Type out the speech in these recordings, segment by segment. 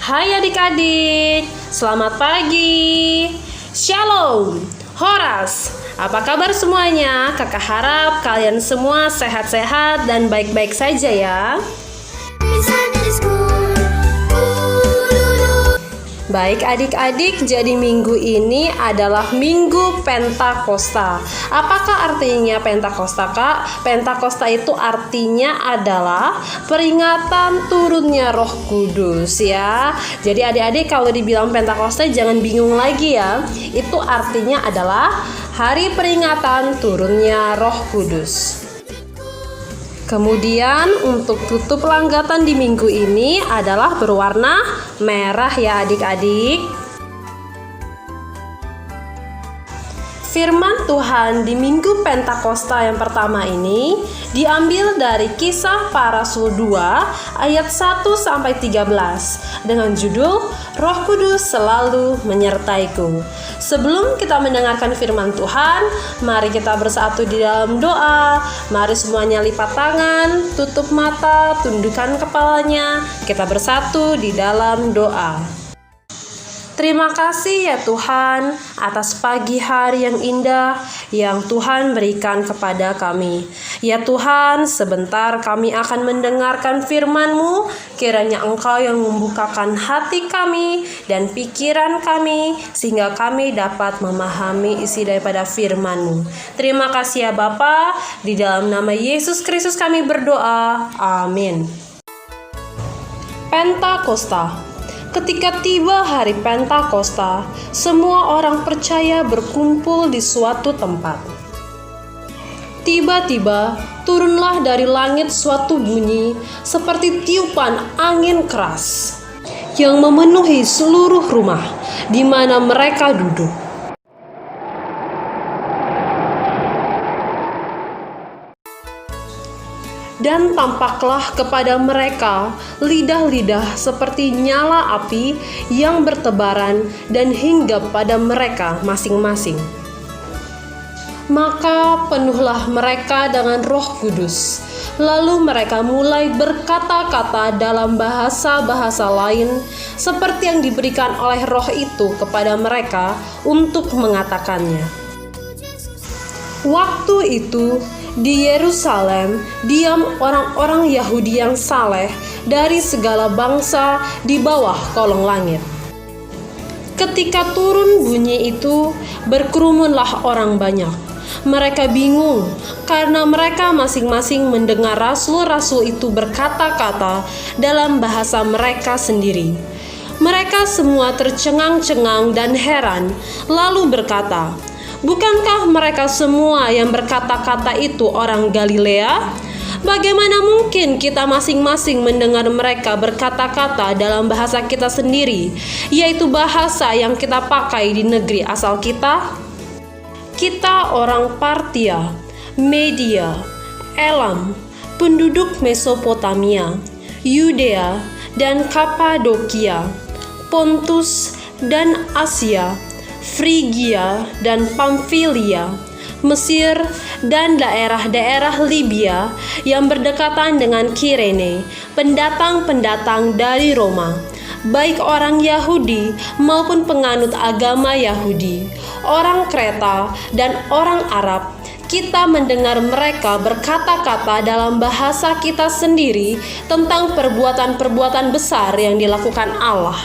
Hai adik-adik, selamat pagi. Shalom, Horas. Apa kabar semuanya? Kakak harap kalian semua sehat-sehat dan baik-baik saja ya. Baik adik-adik, jadi minggu ini adalah Minggu Pentakosta. Apakah artinya Pentakosta, Kak? Pentakosta itu artinya adalah peringatan turunnya Roh Kudus ya. Jadi adik-adik kalau dibilang Pentakosta jangan bingung lagi ya. Itu artinya adalah hari peringatan turunnya Roh Kudus. Kemudian untuk tutup langgatan di minggu ini adalah berwarna merah ya adik-adik. Firman Tuhan di Minggu Pentakosta yang pertama ini diambil dari Kisah Para Rasul 2 ayat 1-13 dengan judul Roh Kudus selalu menyertaiku. Sebelum kita mendengarkan firman Tuhan, mari kita bersatu di dalam doa. Mari semuanya lipat tangan, tutup mata, tundukkan kepalanya. Kita bersatu di dalam doa. Terima kasih ya Tuhan atas pagi hari yang indah yang Tuhan berikan kepada kami. Ya Tuhan, sebentar kami akan mendengarkan firman-Mu. Kiranya Engkau yang membukakan hati kami dan pikiran kami sehingga kami dapat memahami isi daripada firman-Mu. Terima kasih ya Bapa, di dalam nama Yesus Kristus kami berdoa. Amin. Pentakosta. Ketika tiba hari Pentakosta, semua orang percaya berkumpul di suatu tempat. Tiba-tiba turunlah dari langit suatu bunyi seperti tiupan angin keras yang memenuhi seluruh rumah di mana mereka duduk. Dan tampaklah kepada mereka lidah-lidah seperti nyala api yang bertebaran dan hinggap pada mereka masing-masing. Maka penuhlah mereka dengan Roh Kudus. Lalu mereka mulai berkata-kata dalam bahasa-bahasa lain seperti yang diberikan oleh Roh itu kepada mereka untuk mengatakannya. Waktu itu di Yerusalem diam orang-orang Yahudi yang saleh dari segala bangsa di bawah kolong langit. Ketika turun bunyi itu, berkerumunlah orang banyak. Mereka bingung karena mereka masing-masing mendengar rasul-rasul itu berkata-kata dalam bahasa mereka sendiri. Mereka semua tercengang-cengang dan heran, lalu berkata, "Bukankah mereka semua yang berkata-kata itu orang Galilea? Bagaimana mungkin kita masing-masing mendengar mereka berkata-kata dalam bahasa kita sendiri, yaitu bahasa yang kita pakai di negeri asal kita? Kita orang Partia, Media, Elam, penduduk Mesopotamia, Yudea dan Kapadokia, Pontus dan Asia, Frigia dan Pamfilia, Mesir dan daerah-daerah Libya yang berdekatan dengan Kirene, pendatang-pendatang dari Roma, baik orang Yahudi maupun penganut agama Yahudi, orang Kreta dan orang Arab. Kita mendengar mereka berkata-kata dalam bahasa kita sendiri tentang perbuatan-perbuatan besar yang dilakukan Allah."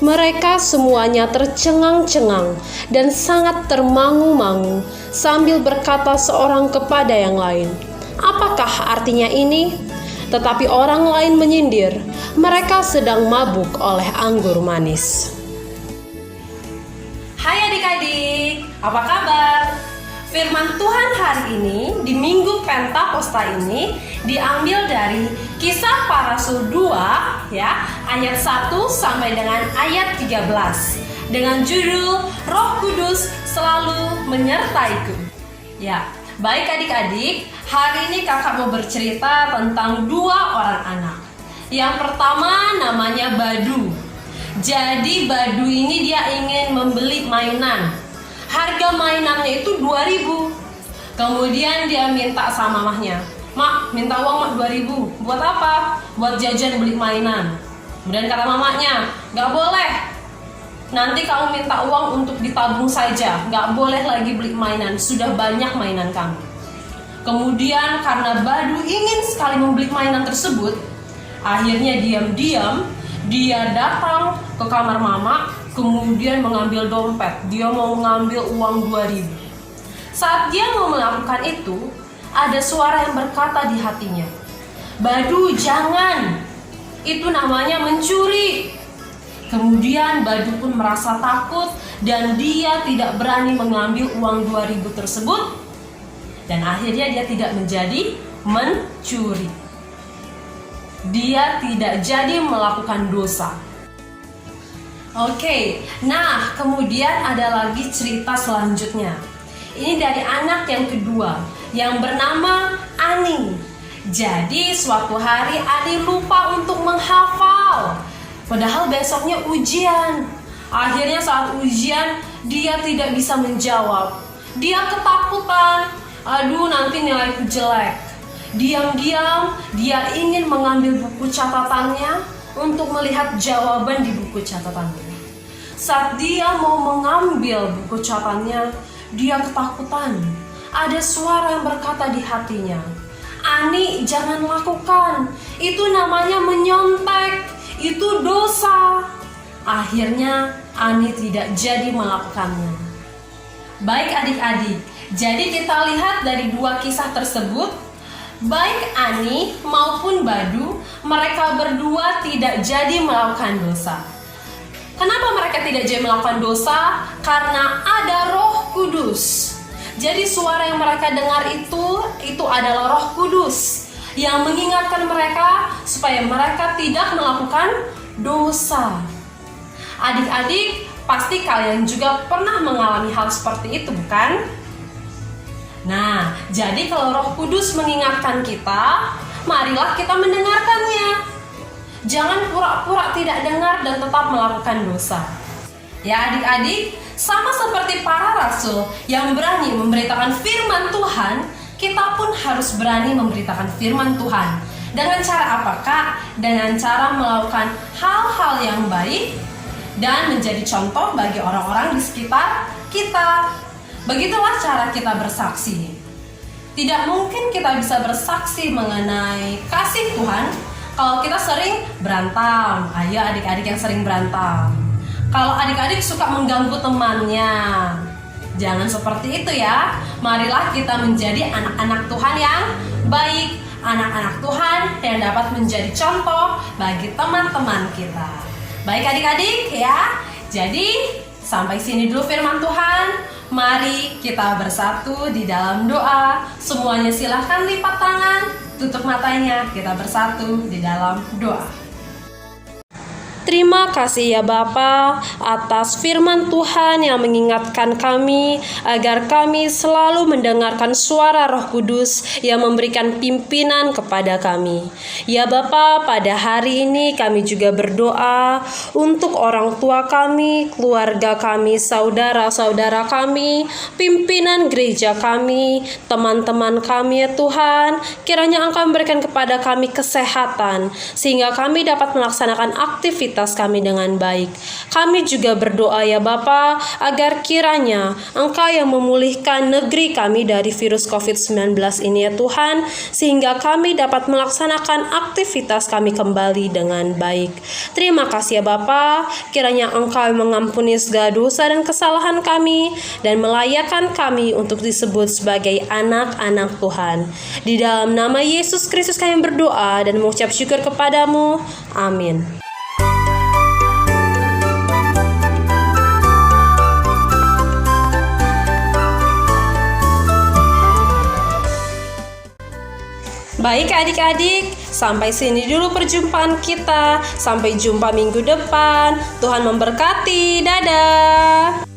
Mereka semuanya tercengang-cengang dan sangat termangu-mangu sambil berkata seorang kepada yang lain, "Apakah artinya ini?" Tetapi orang lain menyindir, "Mereka sedang mabuk oleh anggur manis." Hai adik-adik, apa kabar? Firman Tuhan hari ini di Minggu Pentakosta ini diambil dari Kisah Para Rasul 2 ya, ayat 1 sampai dengan ayat 13 dengan judul Roh Kudus selalu menyertaiku. Ya, baik adik-adik, hari ini kakak mau bercerita tentang dua orang anak. Yang pertama namanya Badu. Jadi Badu ini dia ingin membeli mainan. Harga mainannya itu 2.000. Kemudian dia minta sama mamahnya, "Mak, minta uang mak 2.000. Buat apa?" "Buat jajan beli mainan." Kemudian kata mamanya, "Gak boleh. Nanti kamu minta uang untuk ditabung saja. Gak boleh lagi beli mainan. Sudah banyak mainan kamu." Kemudian karena Badu ingin sekali membeli mainan tersebut, akhirnya diam-diam dia datang ke kamar mama, kemudian mengambil dompet. Dia mau mengambil uang 2.000. Saat dia mau melakukan itu, ada suara yang berkata di hatinya, "Badu, jangan. Itu namanya mencuri." Kemudian Badu pun merasa takut dan dia tidak berani mengambil uang 2.000 tersebut. Dan akhirnya dia tidak menjadi mencuri. Dia tidak jadi melakukan dosa. Oke, nah kemudian ada lagi cerita selanjutnya. Ini dari anak yang kedua yang bernama Ani. Jadi suatu hari Ani lupa untuk menghafal, padahal besoknya ujian. Akhirnya saat ujian dia tidak bisa menjawab. Dia ketakutan. Aduh, nanti nilaiku jelek. Diam-diam dia ingin mengambil buku catatannya untuk melihat jawaban di buku catatannya. Saat dia mau mengambil buku catatannya, dia ketakutan. Ada suara yang berkata di hatinya, "Ani, jangan lakukan. Itu namanya menyontek. Itu dosa." Akhirnya Ani tidak jadi melakukannya. Baik adik-adik, jadi kita lihat dari dua kisah tersebut, baik Ani maupun Badu, mereka berdua tidak jadi melakukan dosa. Kenapa mereka tidak jadi melakukan dosa? Karena ada Roh Kudus. Jadi suara yang mereka dengar itu adalah Roh Kudus yang mengingatkan mereka supaya mereka tidak melakukan dosa. Adik-adik, pasti kalian juga pernah mengalami hal seperti itu, bukan? Nah, jadi kalau Roh Kudus mengingatkan kita, marilah kita mendengarkannya. Jangan pura-pura tidak dengar dan tetap melakukan dosa. Ya adik-adik, sama seperti para rasul yang berani memberitakan firman Tuhan, kita pun harus berani memberitakan firman Tuhan. Dengan cara apa, Kak? Dengan cara melakukan hal-hal yang baik dan menjadi contoh bagi orang-orang di sekitar kita. Begitulah cara kita bersaksi. Tidak mungkin kita bisa bersaksi mengenai kasih Tuhan kalau kita sering berantem. Ayo adik-adik yang sering berantem. Kalau adik-adik suka mengganggu temannya, jangan seperti itu ya. Marilah kita menjadi anak-anak Tuhan yang baik, anak-anak Tuhan yang dapat menjadi contoh bagi teman-teman kita. Baik adik-adik ya. Jadi sampai sini dulu firman Tuhan. Mari kita bersatu di dalam doa. Semuanya silahkan lipat tangan, tutup matanya, kita bersatu di dalam doa. Terima kasih ya Bapa atas firman Tuhan yang mengingatkan kami agar kami selalu mendengarkan suara Roh Kudus yang memberikan pimpinan kepada kami. Ya Bapa, pada hari ini kami juga berdoa untuk orang tua kami, keluarga kami, saudara-saudara kami, pimpinan gereja kami, teman-teman kami ya Tuhan. Kiranya Engkau memberikan kepada kami kesehatan sehingga kami dapat melaksanakan aktivitas kami dengan baik. Kami juga berdoa ya Bapa agar kiranya Engkau yang memulihkan negeri kami dari virus COVID-19 ini ya Tuhan, sehingga kami dapat melaksanakan aktivitas kami kembali dengan baik. Terima kasih ya Bapa, kiranya Engkau mengampuni segala dosa dan kesalahan kami dan melayakkan kami untuk disebut sebagai anak-anak Tuhan. Di dalam nama Yesus Kristus kami berdoa dan mengucap syukur kepadamu. Amin. Baik adik-adik, sampai sini dulu perjumpaan kita. Sampai jumpa minggu depan. Tuhan memberkati. Dadah.